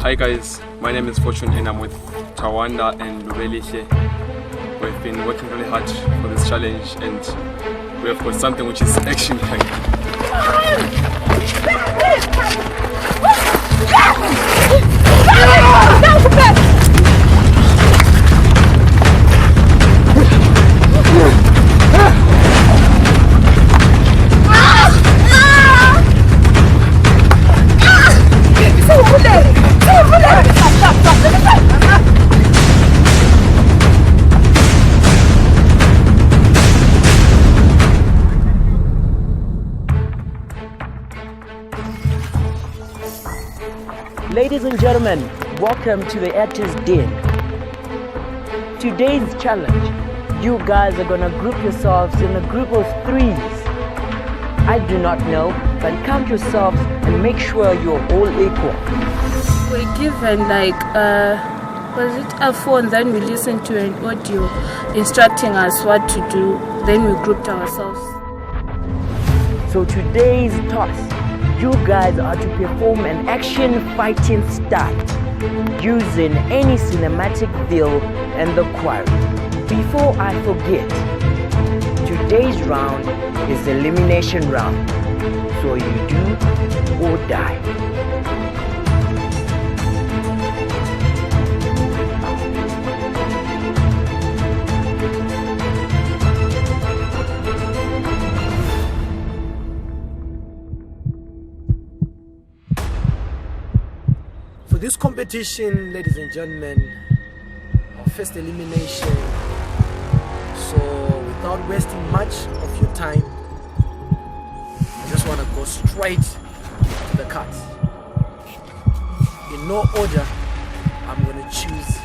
Hi guys, my name is Fortune and I'm with Tawanda and Lubelishe. We've been working really hard for this challenge and we have got something which is action packed. Ladies and gentlemen, welcome to the Actors Den. Today's challenge, you guys are gonna group yourselves in a group of threes. I do not know, but count yourselves and make sure you're all equal. We're given a phone, then we listen to an audio instructing us what to do, then we grouped ourselves. So today's task, you guys are to perform an action fighting stunt using any cinematic fill and the choir. Before I forget, today's round is the elimination round. So you do or die. For this competition, ladies and gentlemen, our first elimination. So without wasting much of your time, I just want to go straight to the cut. In no order, I'm going to choose